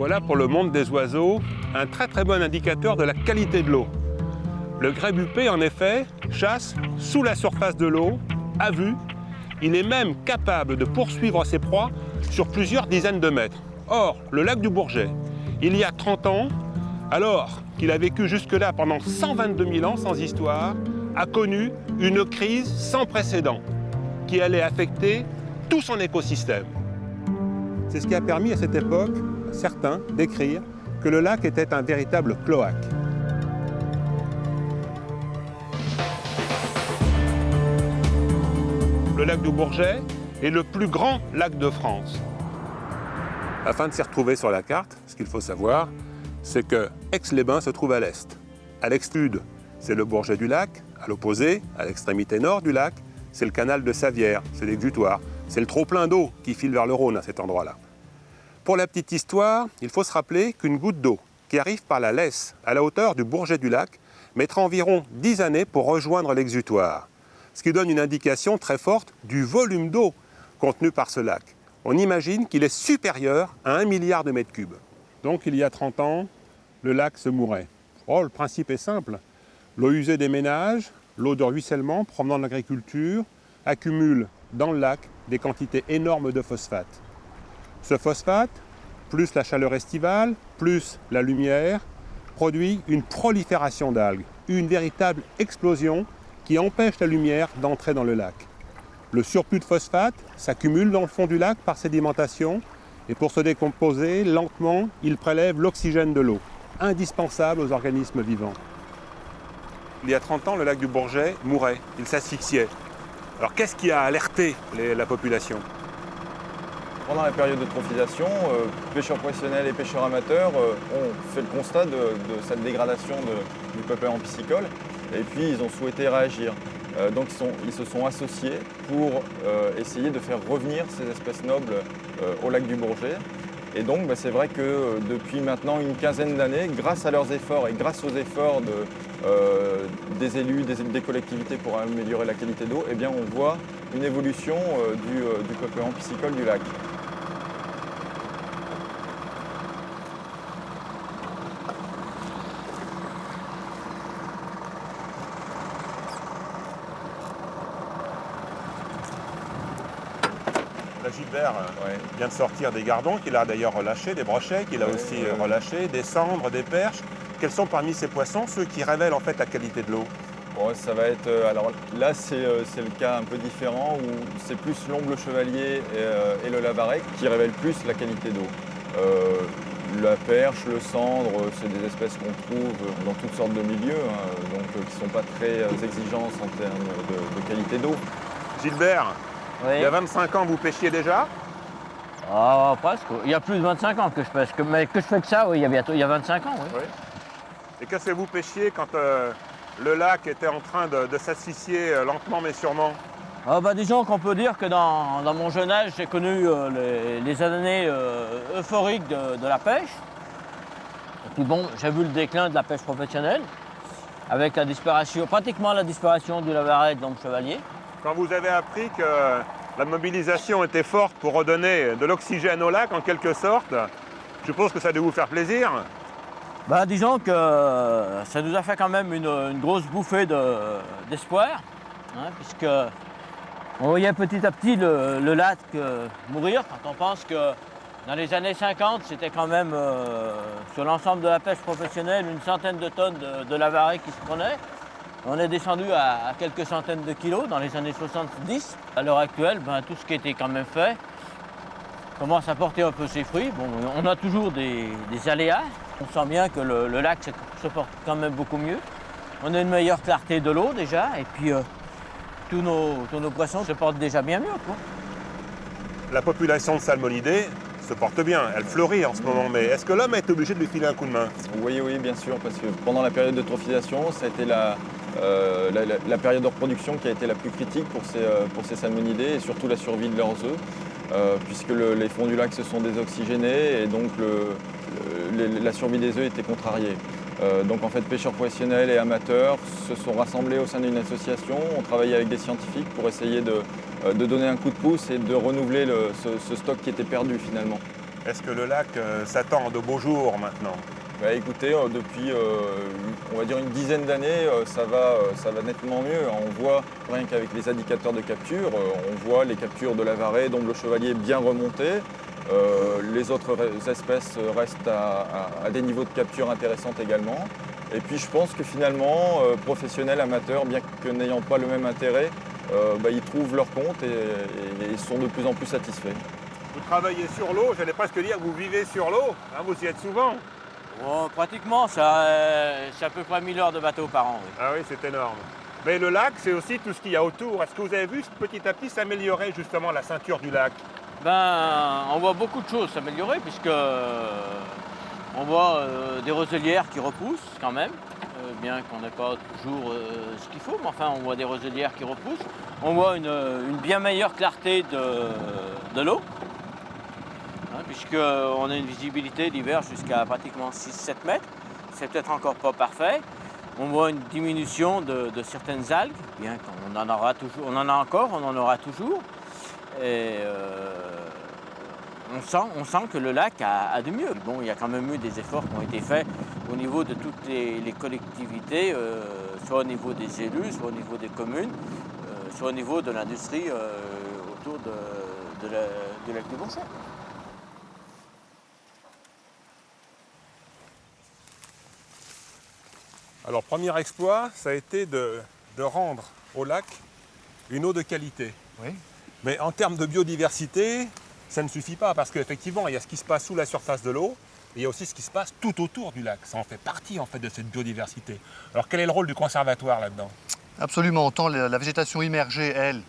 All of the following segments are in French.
Voilà pour le monde des oiseaux un très bon indicateur de la qualité de l'eau. Le grébupé, en effet, chasse sous la surface de l'eau, à vue. Il est même capable de poursuivre ses proies sur plusieurs dizaines de mètres. Or, le lac du Bourget, il y a 30 ans, alors qu'il a vécu jusque-là pendant 122 000 ans sans histoire, a connu une crise sans précédent qui allait affecter tout son écosystème. C'est ce qui a permis à cette époque à certains d'écrire que le lac était un véritable cloaque. Le lac du Bourget est le plus grand lac de France. Afin de s'y retrouver sur la carte, ce qu'il faut savoir, c'est que Aix-les-Bains se trouve à l'est. À l'ex-sud, c'est le Bourget du lac. À l'opposé, à l'extrémité nord du lac, c'est le canal de Savières, c'est l'exutoire. C'est le trop-plein d'eau qui file vers le Rhône à cet endroit-là. Pour la petite histoire, il faut se rappeler qu'une goutte d'eau qui arrive par la Lesse à la hauteur du Bourget du lac mettra environ 10 années pour rejoindre l'exutoire. Ce qui donne une indication très forte du volume d'eau contenu par ce lac. On imagine qu'il est supérieur à 1 milliard de mètres cubes. Donc il y a 30 ans, le lac se mourait. Oh, le principe est simple. L'eau usée des ménages, l'eau de ruissellement provenant de l'agriculture, accumule dans le lac des quantités énormes de phosphate. Ce phosphate, plus la chaleur estivale, plus la lumière, produit une prolifération d'algues, une véritable explosion qui empêche la lumière d'entrer dans le lac. Le surplus de phosphate s'accumule dans le fond du lac par sédimentation et pour se décomposer, lentement, il prélève l'oxygène de l'eau, indispensable aux organismes vivants. Il y a 30 ans, le lac du Bourget mourait, il s'asphyxiait. Alors qu'est-ce qui a alerté la population ? Pendant la période de trophisation, pêcheurs professionnels et pêcheurs amateurs ont fait le constat de cette dégradation du peuplement piscicole et puis ils ont souhaité réagir. Donc ils se sont associés pour essayer de faire revenir ces espèces nobles au lac du Bourget. Et donc c'est vrai que depuis maintenant une quinzaine d'années, grâce à leurs efforts et grâce aux efforts des élus, des collectivités pour améliorer la qualité d'eau, eh bien on voit une évolution du peuplement piscicole du lac. Là, Gilbert vient de sortir des gardons qu'il a d'ailleurs relâchés, des brochets qu'il a aussi relâchés, des cendres, des perches. Quels sont parmi ces poissons ceux qui révèlent en fait la qualité de l'eau ? Bon, ça va être, alors là c'est le cas un peu différent où c'est plus l'omble chevalier et le lavaret qui révèlent plus la qualité d'eau. La perche, le cendre, c'est des espèces qu'on trouve dans toutes sortes de milieux, donc qui ne sont pas très exigeantes en termes de qualité d'eau. Gilbert, Oui. il y a 25 ans, vous pêchiez déjà ? Ah, presque. Il y a plus de 25 ans que je pêche. Mais que je fais que ça, oui, il y a 25 ans, oui. Oui. Et qu'est-ce que vous pêchiez quand le lac était en train de s'asphyxier lentement mais sûrement ? Ah, disons qu'on peut dire que dans mon jeune âge, j'ai connu les années euphoriques de la pêche. Et puis bon, j'ai vu le déclin de la pêche professionnelle, avec pratiquement la disparition du lavaret et de l'omble chevalier. Quand vous avez appris que la mobilisation était forte pour redonner de l'oxygène au lac, en quelque sorte, je suppose que ça a dû vous faire plaisir. Disons que ça nous a fait quand même une grosse bouffée d'espoir, puisque on voyait petit à petit le lac mourir quand on pense que dans les années 50, c'était quand même sur l'ensemble de la pêche professionnelle une centaine de tonnes de lavaret qui se prenaient. On est descendu à quelques centaines de kilos dans les années 70. À l'heure actuelle, tout ce qui était quand même fait commence à porter un peu ses fruits. Bon, on a toujours des aléas. On sent bien que le lac se porte quand même beaucoup mieux. On a une meilleure clarté de l'eau déjà, et puis tous nos poissons se portent déjà bien mieux, quoi. La population de salmonidés se porte bien, elle fleurit en ce moment, mais est-ce que l'homme est obligé de lui filer un coup de main ? Oui, bien sûr, parce que pendant la période de trophisation, ça a été la période de reproduction qui a été la plus critique pour ces salmonidés et surtout la survie de leurs œufs, puisque les fonds du lac se sont désoxygénés et donc la survie des œufs était contrariée. Donc en fait, pêcheurs professionnels et amateurs se sont rassemblés au sein d'une association, ont travaillé avec des scientifiques pour essayer de donner un coup de pouce et de renouveler ce stock qui était perdu finalement. Est-ce que le lac s'attend de beaux jours maintenant? Bah, écoutez, depuis on va dire une dizaine d'années, ça va nettement mieux. On voit, rien qu'avec les indicateurs de capture, on voit les captures de la varée, d'omble chevalier bien remontées. Les autres espèces restent à des niveaux de capture intéressants également. Et puis je pense que finalement, professionnels, amateurs, bien que n'ayant pas le même intérêt, ils trouvent leur compte et sont de plus en plus satisfaits. Vous travaillez sur l'eau, j'allais presque dire que vous vivez sur l'eau, hein, vous y êtes souvent. Bon, pratiquement, c'est à peu près 1000 heures de bateau par an. Oui. Ah oui, c'est énorme. Mais le lac, c'est aussi tout ce qu'il y a autour. Est-ce que vous avez vu petit à petit s'améliorer justement la ceinture du lac? On voit beaucoup de choses s'améliorer puisque on voit des roselières qui repoussent quand même, bien qu'on n'ait pas toujours ce qu'il faut, mais enfin on voit des roselières qui repoussent. On voit une bien meilleure clarté de l'eau, hein, puisqu'on a une visibilité l'hiver jusqu'à pratiquement 6-7 mètres. C'est peut-être encore pas parfait. On voit une diminution de certaines algues, bien qu'on en aura toujours, on en a encore, on en aura toujours. Et on sent que le lac a de mieux. Bon, il y a quand même eu des efforts qui ont été faits au niveau de toutes les collectivités, soit au niveau des élus, soit au niveau des communes, soit au niveau de l'industrie autour du lac du Bourget. Alors, premier exploit, ça a été de rendre au lac une eau de qualité. Oui. Mais en termes de biodiversité, ça ne suffit pas parce qu'effectivement, il y a ce qui se passe sous la surface de l'eau et il y a aussi ce qui se passe tout autour du lac. Ça en fait partie en fait de cette biodiversité. Alors, quel est le rôle du conservatoire là-dedans? Absolument. Autant la végétation immergée, elle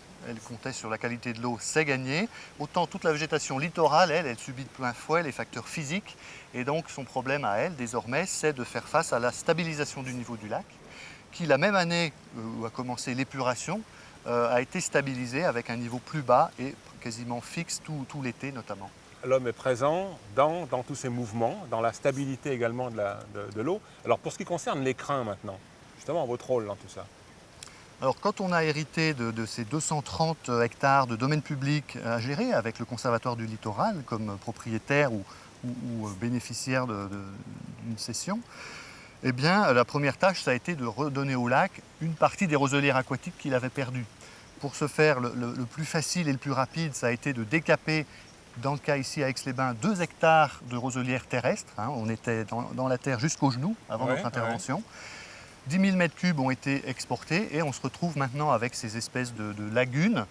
comptait sur la qualité de l'eau, c'est gagné. Autant toute la végétation littorale, elle subit de plein fouet les facteurs physiques. Et donc son problème à elle, désormais, c'est de faire face à la stabilisation du niveau du lac, qui la même année où a commencé l'épuration, a été stabilisé avec un niveau plus bas et quasiment fixe tout l'été notamment. L'homme est présent dans tous ces mouvements, dans la stabilité également de l'eau. Alors, pour ce qui concerne les crins maintenant, justement, votre rôle dans tout ça? Alors quand on a hérité de ces 230 hectares de domaine public à gérer avec le Conservatoire du littoral comme propriétaire ou bénéficiaire d'une cession, eh bien la première tâche ça a été de redonner au lac une partie des roselières aquatiques qu'il avait perdues. Pour ce faire, le plus facile et le plus rapide, ça a été de décaper, dans le cas ici à Aix-les-Bains, 2 hectares de roselières terrestres. Hein, on était dans la terre jusqu'aux genoux avant notre intervention. 10 000 mètres cubes ont été exportés et on se retrouve maintenant avec ces espèces de lagunes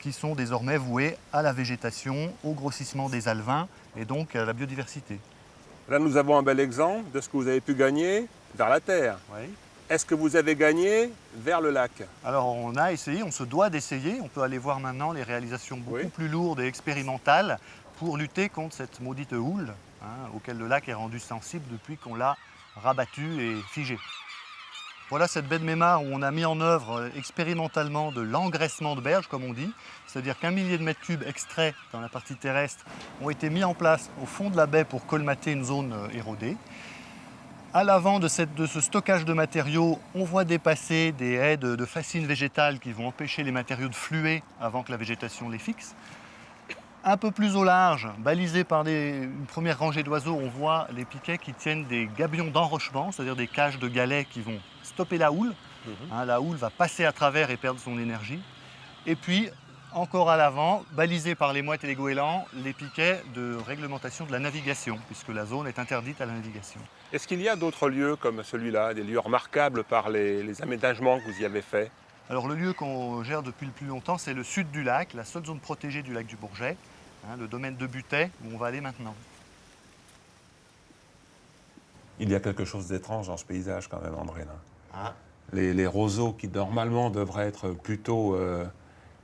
qui sont désormais vouées à la végétation, au grossissement des alevins et donc à la biodiversité. Là, nous avons un bel exemple de ce que vous avez pu gagner vers la terre. Oui. Est-ce que vous avez gagné vers le lac? Alors on a essayé, on se doit d'essayer. On peut aller voir maintenant les réalisations beaucoup plus lourdes et expérimentales pour lutter contre cette maudite houle auquel le lac est rendu sensible depuis qu'on l'a rabattu et figé. Voilà cette baie de Mémar où on a mis en œuvre expérimentalement de l'engraissement de berge, comme on dit. C'est-à-dire qu'1 millier de mètres cubes extraits dans la partie terrestre ont été mis en place au fond de la baie pour colmater une zone érodée. À l'avant de ce stockage de matériaux, on voit dépasser des haies de fascines végétales qui vont empêcher les matériaux de fluer avant que la végétation les fixe. Un peu plus au large, balisé par une première rangée d'oiseaux, on voit les piquets qui tiennent des gabions d'enrochement, c'est-à-dire des cages de galets qui vont stopper la houle. La houle va passer à travers et perdre son énergie. Et puis, encore à l'avant, balisé par les mouettes et les goélands, les piquets de réglementation de la navigation, puisque la zone est interdite à la navigation. Est-ce qu'il y a d'autres lieux comme celui-là, des lieux remarquables par les aménagements que vous y avez faits? Alors le lieu qu'on gère depuis le plus longtemps, c'est le sud du lac, la seule zone protégée du lac du Bourget, le domaine de Butet, où on va aller maintenant. Il y a quelque chose d'étrange dans ce paysage quand même, André. Là. Les roseaux qui normalement devraient être plutôt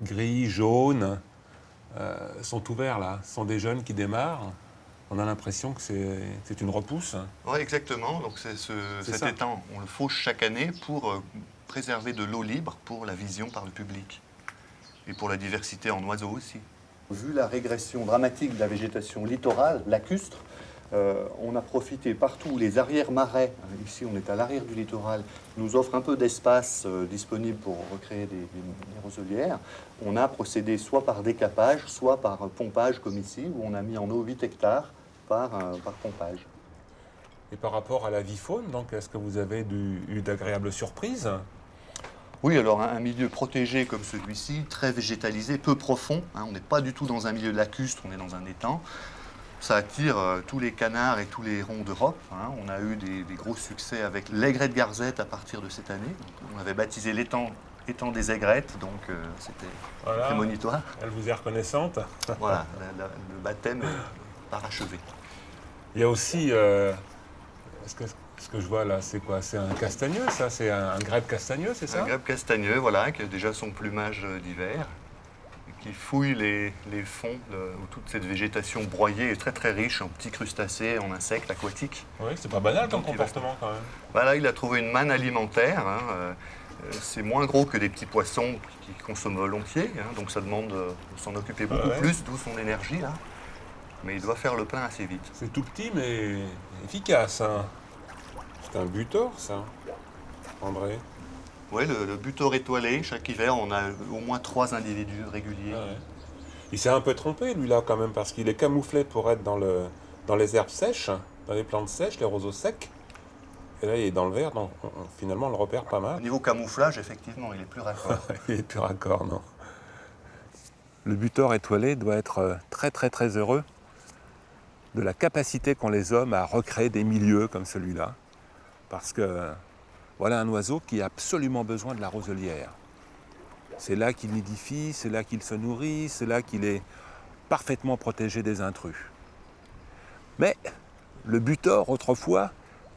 gris, jaunes, sont ouverts là. Ce sont des jeunes qui démarrent. On a l'impression que c'est une repousse. Oui, exactement. Donc cet étang, on le fauche chaque année pour préserver de l'eau libre pour la vision par le public. Et pour la diversité en oiseaux aussi. Vu la régression dramatique de la végétation littorale, lacustre, On a profité partout, les arrière-marais, ici on est à l'arrière du littoral, nous offrent un peu d'espace disponible pour recréer des roselières. On a procédé soit par décapage, soit par pompage comme ici, où on a mis en eau 8 hectares par pompage. Et par rapport à la vie faune, donc est-ce que vous avez eu d'agréables surprises? Oui, alors un milieu protégé comme celui-ci, très végétalisé, peu profond, hein, on n'est pas du tout dans un milieu lacustre, on est dans un étang. Ça attire tous les canards et tous les ronds d'Europe. Hein. On a eu des gros succès avec l'aigrette garzette à partir de cette année. Donc, on avait baptisé l'étang étang des aigrettes, donc c'était prémonitoire. Elle vous est reconnaissante. Voilà, le baptême est parachevé. Il y a aussi, ce que je vois là, c'est quoi? C'est un castagneux, ça? C'est un grèbe castagneux, c'est ça? Un grèbe castagneux, voilà, qui a déjà son plumage d'hiver, qui fouille les fonds où toute cette végétation broyée est très très riche en petits crustacés, en insectes aquatiques. Oui, c'est pas banal comme comportement quand même. Voilà, il a trouvé une manne alimentaire. Hein, c'est moins gros que des petits poissons qui consomment volontiers, hein, donc ça demande de s'en occuper beaucoup plus, d'où son énergie là. Mais il doit faire le plein assez vite. C'est tout petit mais efficace. Hein. C'est un butor, ça, André? Oui, le butor étoilé. Chaque hiver, on a au moins 3 individus réguliers. Ah ouais. Il s'est un peu trompé, lui, là, quand même, parce qu'il est camouflé pour être dans les herbes sèches, dans les plantes sèches, les roseaux secs. Et là, il est dans le vert, donc finalement, on le repère pas mal. Au niveau camouflage, effectivement, il est plus raccord. Il est plus raccord, non. Le butor étoilé doit être très, très, très heureux de la capacité qu'ont les hommes à recréer des milieux comme celui-là. Parce que voilà un oiseau qui a absolument besoin de la roselière. C'est là qu'il nidifie, c'est là qu'il se nourrit, c'est là qu'il est parfaitement protégé des intrus. Mais le butor, autrefois,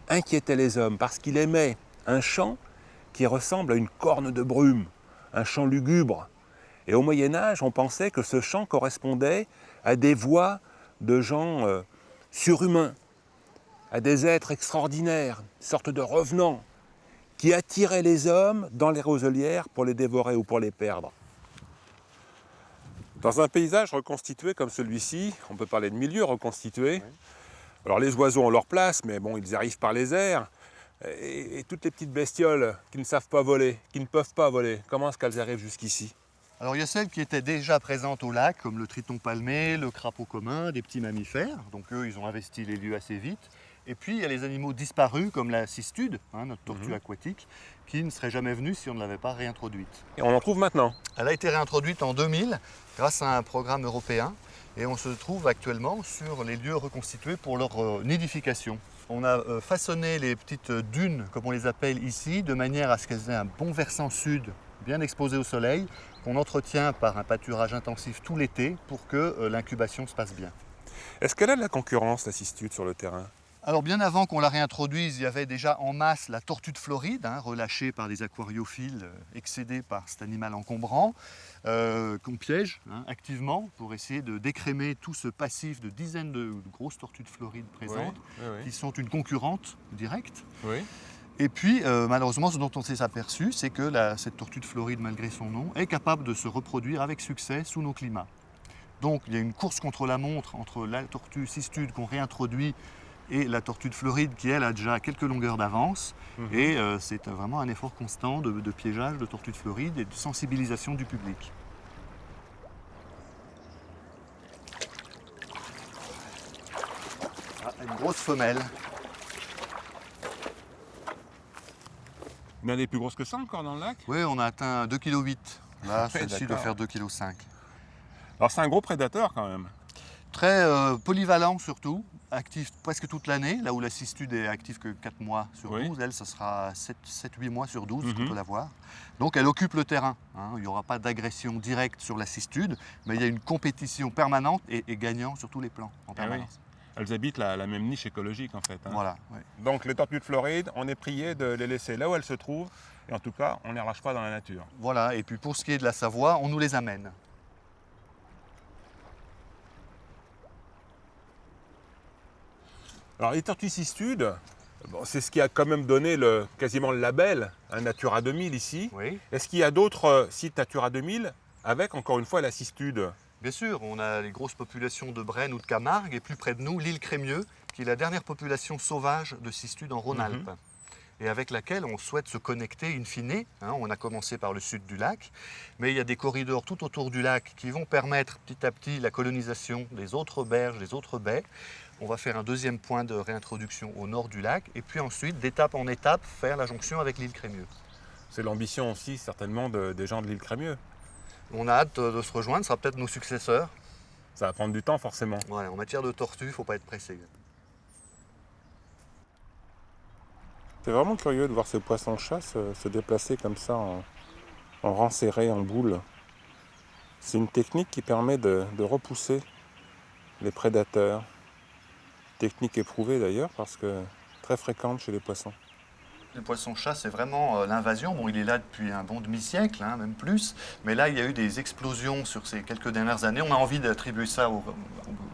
inquiétait les hommes parce qu'il aimait un chant qui ressemble à une corne de brume, un chant lugubre. Et au Moyen-Âge, on pensait que ce chant correspondait à des voix de gens surhumains, à des êtres extraordinaires, sortes de revenants, qui attiraient les hommes dans les roselières pour les dévorer ou pour les perdre. Dans un paysage reconstitué comme celui-ci, on peut parler de milieu reconstitué. Oui. Alors les oiseaux ont leur place, mais bon, ils arrivent par les airs. Et toutes les petites bestioles qui ne savent pas voler, qui ne peuvent pas voler, comment est-ce qu'elles arrivent jusqu'ici? Alors il y a celles qui étaient déjà présentes au lac, comme le triton palmé, le crapaud commun, des petits mammifères. Donc eux, ils ont investi les lieux assez vite. Et puis, il y a les animaux disparus, comme la cistude, hein, notre tortue aquatique, qui ne serait jamais venue si on ne l'avait pas réintroduite. Et on en trouve maintenant? Elle a été réintroduite en 2000 grâce à un programme européen. Et on se trouve actuellement sur les lieux reconstitués pour leur nidification. On a façonné les petites dunes, comme on les appelle ici, de manière à ce qu'elles aient un bon versant sud, bien exposé au soleil, qu'on entretient par un pâturage intensif tout l'été pour que l'incubation se passe bien. Est-ce qu'elle a de la concurrence, la cistude, sur le terrain? Alors bien avant qu'on la réintroduise, il y avait déjà en masse la tortue de Floride, hein, relâchée par des aquariophiles excédés par cet animal encombrant, qu'on piège activement pour essayer de décrémer tout ce passif de dizaines de grosses tortues de Floride présentes, qui sont une concurrente directe. Oui. Et puis malheureusement, ce dont on s'est aperçu, c'est que cette tortue de Floride, malgré son nom, est capable de se reproduire avec succès sous nos climats. Donc il y a une course contre la montre entre la tortue cistude qu'on réintroduit et la tortue de Floride qui, elle, a déjà quelques longueurs d'avance. Et c'est vraiment un effort constant de piégeage de tortue de Floride et de sensibilisation du public. Ah, une grosse femelle. Il y en a des plus grosses que ça encore dans le lac? Oui, on a atteint 2,8 kg. Là, celle-ci doit faire 2,5 kg. Alors c'est un gros prédateur quand même. Très polyvalent surtout, actif presque toute l'année, là où la cistude est active que 4 mois sur 12, elle, ça sera 7-8 mois sur 12 qu'on peut la voir. Donc elle occupe le terrain, hein. Il n'y aura pas d'agression directe sur la cistude, mais il y a une compétition permanente et gagnant sur tous les plans en permanence. Elles habitent la même niche écologique en fait. Hein. Voilà. Oui. Donc les tortues de Floride, on est prié de les laisser là où elles se trouvent, et en tout cas, on ne les relâche pas dans la nature. Voilà, et puis pour ce qui est de la Savoie, on nous les amène. Alors les tortues cistudes, bon, c'est ce qui a quand même donné quasiment le label Natura 2000 ici. Oui. Est-ce qu'il y a d'autres sites Natura 2000 avec encore une fois la cistude? Bien sûr, on a les grosses populations de Brenne ou de Camargue, et plus près de nous, l'île Crémieux, qui est la dernière population sauvage de cistudes en Rhône-Alpes, et avec laquelle on souhaite se connecter in fine. On a commencé par le sud du lac, mais il y a des corridors tout autour du lac qui vont permettre petit à petit la colonisation des autres berges, des autres baies. On va faire un deuxième point de réintroduction au nord du lac, et puis ensuite, d'étape en étape, faire la jonction avec l'île Crémieux. C'est l'ambition aussi, certainement, des gens de l'île Crémieux. On a hâte de se rejoindre, ce sera peut-être nos successeurs. Ça va prendre du temps, forcément. Ouais, en matière de tortue, il ne faut pas être pressé. C'est vraiment curieux de voir ces poissons-chasse se déplacer comme ça, en rang serré, en boule. C'est une technique qui permet de repousser les prédateurs. Technique éprouvée d'ailleurs, parce que très fréquente chez les poissons. Le poisson-chasse, c'est vraiment l'invasion. Bon, il est là depuis un bon demi-siècle, même plus. Mais là, il y a eu des explosions sur ces quelques dernières années. On a envie d'attribuer ça aux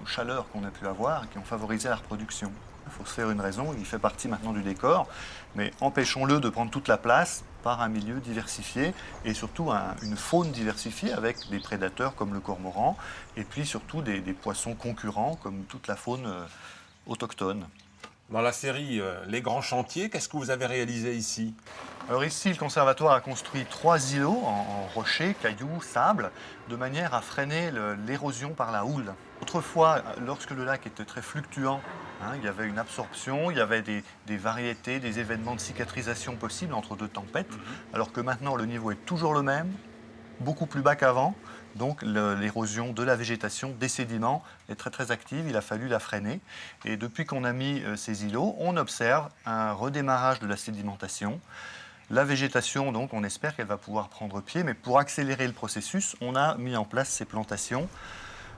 chaleurs qu'on a pu avoir et qui ont favorisé la reproduction. Il faut se faire une raison, il fait partie maintenant du décor. Mais empêchons-le de prendre toute la place par un milieu diversifié et surtout une faune diversifiée avec des prédateurs comme le cormoran et puis surtout des poissons concurrents comme toute la faune autochtone. Dans la série Les Grands Chantiers, qu'est-ce que vous avez réalisé ici? Alors ici, le conservatoire a construit 3 îlots en rochers, cailloux, sable, de manière à freiner l'érosion par la houle. Autrefois, lorsque le lac était très fluctuant, il y avait une absorption, il y avait des variétés, des événements de cicatrisation possibles entre deux tempêtes, alors que maintenant le niveau est toujours le même, beaucoup plus bas qu'avant. Donc l'érosion de la végétation, des sédiments est très très active, il a fallu la freiner. Et depuis qu'on a mis ces îlots, on observe un redémarrage de la sédimentation. La végétation, donc, on espère qu'elle va pouvoir prendre pied, mais pour accélérer le processus, on a mis en place ces plantations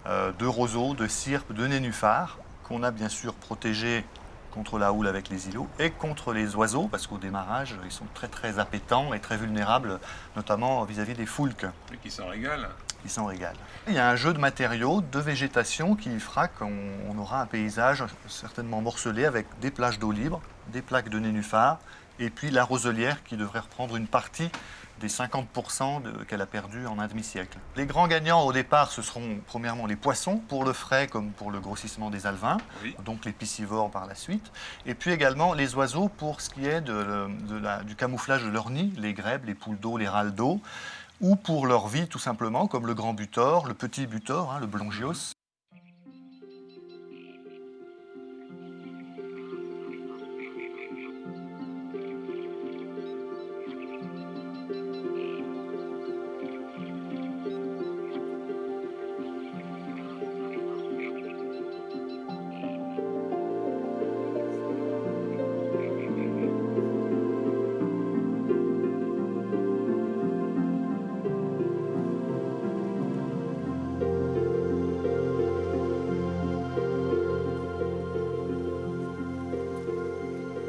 de roseaux, de cyrpes, de nénuphars, qu'on a bien sûr protégées contre la houle avec les îlots et contre les oiseaux, parce qu'au démarrage, ils sont très très appétants et très vulnérables, notamment vis-à-vis des foulques. Et qui s'en régalent. Qui s'en régalent. Il y a un jeu de matériaux, de végétation qui fera qu'on aura un paysage certainement morcelé avec des plages d'eau libre, des plaques de nénuphars et puis la roselière qui devrait reprendre une partie des 50% qu'elle a perdu en un demi-siècle. Les grands gagnants au départ, ce seront premièrement les poissons, pour le frais comme pour le grossissement des alevins, donc les piscivores par la suite, et puis également les oiseaux pour ce qui est du camouflage de leur nid, les grèbes, les poules d'eau, les râles d'eau, ou pour leur vie tout simplement, comme le grand butor, le petit butor, le blongios.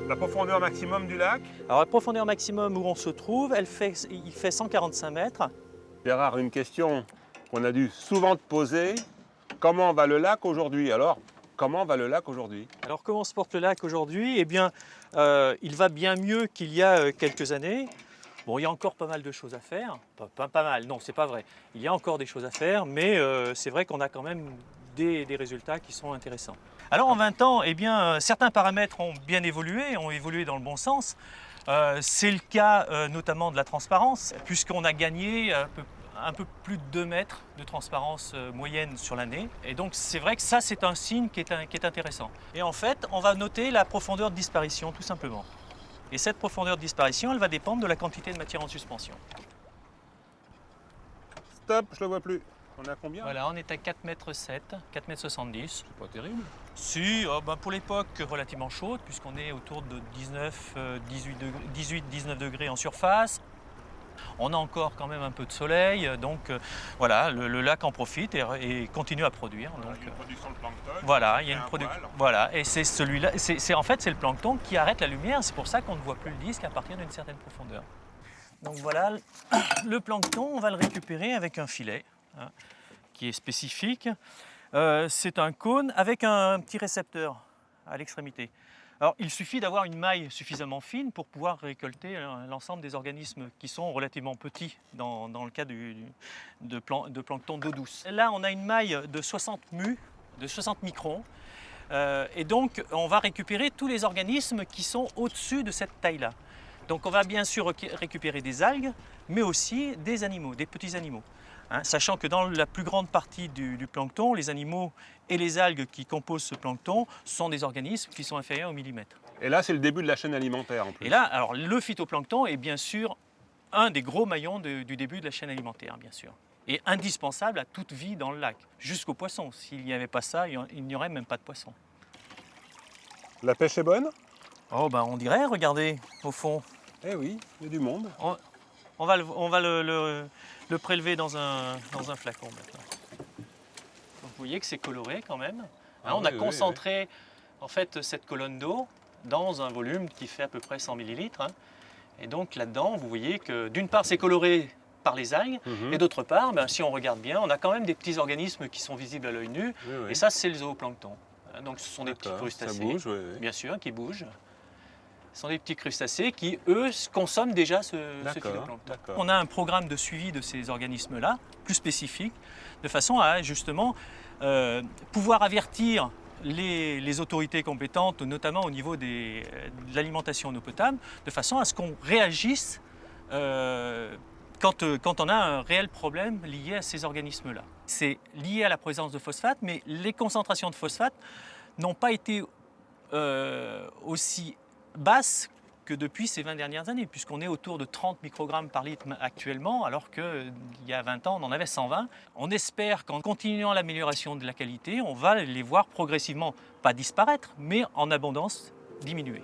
La profondeur maximum du lac? Alors la profondeur maximum où on se trouve, il fait 145 mètres. Gérard, une question qu'on a dû souvent te poser. Comment va le lac aujourd'hui? Alors, comment va le lac aujourd'hui? Alors comment se porte le lac aujourd'hui? Eh bien, il va bien mieux qu'il y a quelques années. Bon, il y a encore pas mal de choses à faire. Pas mal, non, c'est pas vrai. Il y a encore des choses à faire, mais c'est vrai qu'on a quand même des résultats qui sont intéressants. Alors en 20 ans, eh bien, certains paramètres ont bien évolué, ont évolué dans le bon sens. C'est le cas notamment de la transparence, puisqu'on a gagné un peu plus de 2 mètres de transparence moyenne sur l'année. Et donc c'est vrai que ça, c'est un signe qui est intéressant. Et en fait, on va noter la profondeur de disparition, tout simplement. Et cette profondeur de disparition, elle va dépendre de la quantité de matière en suspension. Stop, je le vois plus. On est à combien? Voilà, on est à 4,7 m, 4,70 m. C'est pas terrible. Si, pour l'époque, relativement chaude, puisqu'on est autour de 18-19 degrés en surface. On a encore quand même un peu de soleil, donc voilà, le lac en profite et continue à produire. Donc, il y a une production de plancton. Voilà, il y a une production. Voilà, et c'est celui-là, en fait, c'est le plancton qui arrête la lumière. C'est pour ça qu'on ne voit plus le disque à partir d'une certaine profondeur. Donc voilà, le plancton, on va le récupérer avec un filet qui est spécifique. C'est un cône avec un petit récepteur à l'extrémité. Alors, il suffit d'avoir une maille suffisamment fine pour pouvoir récolter l'ensemble des organismes qui sont relativement petits dans le cas de plancton d'eau douce. Là, on a une maille de 60 mu, de 60 microns, et donc on va récupérer tous les organismes qui sont au-dessus de cette taille-là. Donc on va bien sûr récupérer des algues, mais aussi des animaux, des petits animaux. Hein, sachant que dans la plus grande partie du plancton, les animaux et les algues qui composent ce plancton sont des organismes qui sont inférieurs au millimètre. Et là, c'est le début de la chaîne alimentaire en plus. Et là, alors, le phytoplancton est bien sûr un des gros maillons du début de la chaîne alimentaire, bien sûr. Et indispensable à toute vie dans le lac, jusqu'aux poissons. S'il n'y avait pas ça, il n'y aurait même pas de poissons. La pêche est bonne? Oh ben on dirait, regardez, au fond. Eh oui, il y a du monde. On va le prélever dans un flacon maintenant. Donc vous voyez que c'est coloré quand même. Hein, on a concentré en fait cette colonne d'eau dans un volume qui fait à peu près 100 ml. Hein. Et donc là-dedans, vous voyez que d'une part c'est coloré par les algues, et d'autre part, ben, si on regarde bien, on a quand même des petits organismes qui sont visibles à l'œil nu. Et ça, c'est le zooplancton. Donc ce sont des petits crustacés, ça bouge, bien sûr, qui bougent. Ce sont des petits crustacés qui, eux, consomment déjà ce phytoplancton. On a un programme de suivi de ces organismes-là, plus spécifique, de façon à justement pouvoir avertir les autorités compétentes, notamment au niveau de l'alimentation en eau potable, de façon à ce qu'on réagisse quand on a un réel problème lié à ces organismes-là. C'est lié à la présence de phosphate, mais les concentrations de phosphate n'ont pas été aussi basses que depuis ces 20 dernières années, puisqu'on est autour de 30 microgrammes par litre actuellement, alors qu'il y a 20 ans, on en avait 120. On espère qu'en continuant l'amélioration de la qualité, on va les voir progressivement, pas disparaître, mais en abondance diminuer.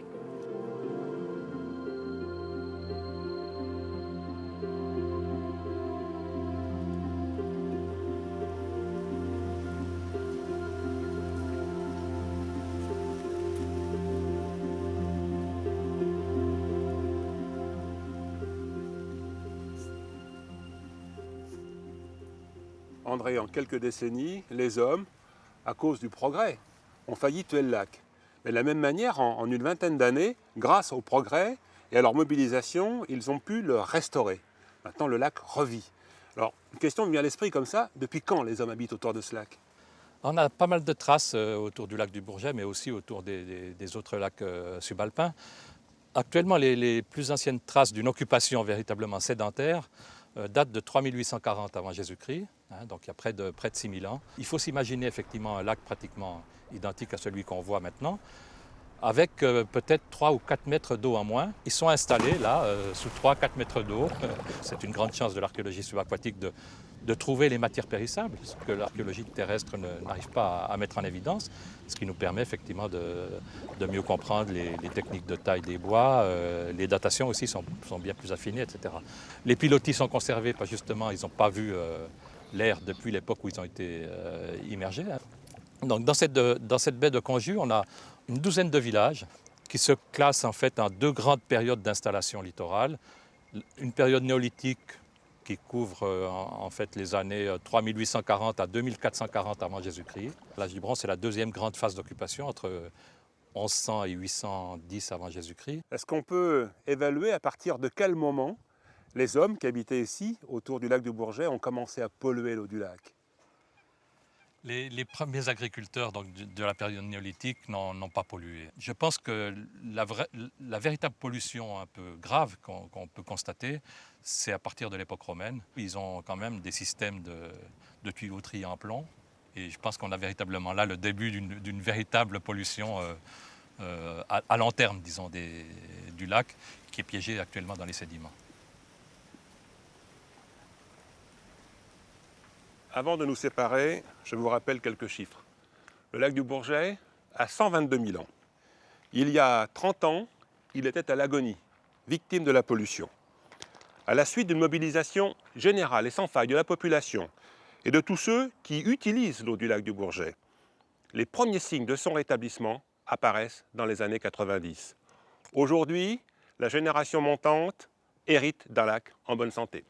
André, en quelques décennies, les hommes, à cause du progrès, ont failli tuer le lac. Mais de la même manière, en une vingtaine d'années, grâce au progrès et à leur mobilisation, ils ont pu le restaurer. Maintenant, le lac revit. Alors, une question me vient à l'esprit comme ça, depuis quand les hommes habitent autour de ce lac? On a pas mal de traces autour du lac du Bourget, mais aussi autour des autres lacs subalpins. Actuellement, les plus anciennes traces d'une occupation véritablement sédentaire datent de 3840 avant Jésus-Christ, hein, donc il y a près de 6000 ans. Il faut s'imaginer effectivement un lac pratiquement identique à celui qu'on voit maintenant, avec peut-être 3 ou 4 mètres d'eau en moins. Ils sont installés là, sous 3-4 mètres d'eau. C'est une grande chance de l'archéologie subaquatique de trouver les matières périssables, ce que l'archéologie terrestre n'arrive pas à mettre en évidence, ce qui nous permet effectivement de mieux comprendre les techniques de taille des bois. Les datations aussi sont bien plus affinées, etc. Les pilotis sont conservés parce que justement, ils n'ont pas vu l'air depuis l'époque où ils ont été immergés. Hein. Donc dans cette baie de Conjus, on a une douzaine de villages qui se classent en fait en deux grandes périodes d'installation littorale. Une période néolithique qui couvre en fait les années 3840 à 2440 avant Jésus-Christ. L'âge du bronze, c'est la deuxième grande phase d'occupation entre 1100 et 810 avant Jésus-Christ. Est-ce qu'on peut évaluer à partir de quel moment les hommes qui habitaient ici, autour du lac du Bourget, ont commencé à polluer l'eau du lac? Les premiers agriculteurs donc, de la période néolithique n'ont pas pollué. Je pense que la véritable pollution un peu grave qu'on peut constater, c'est à partir de l'époque romaine. Ils ont quand même des systèmes de tuyauterie en plomb. Et je pense qu'on a véritablement là le début d'une véritable pollution à long terme, disons, du lac, qui est piégé actuellement dans les sédiments. Avant de nous séparer, je vous rappelle quelques chiffres. Le lac du Bourget a 122 000 ans. Il y a 30 ans, il était à l'agonie, victime de la pollution. À la suite d'une mobilisation générale et sans faille de la population et de tous ceux qui utilisent l'eau du lac du Bourget, les premiers signes de son rétablissement apparaissent dans les années 90. Aujourd'hui, la génération montante hérite d'un lac en bonne santé.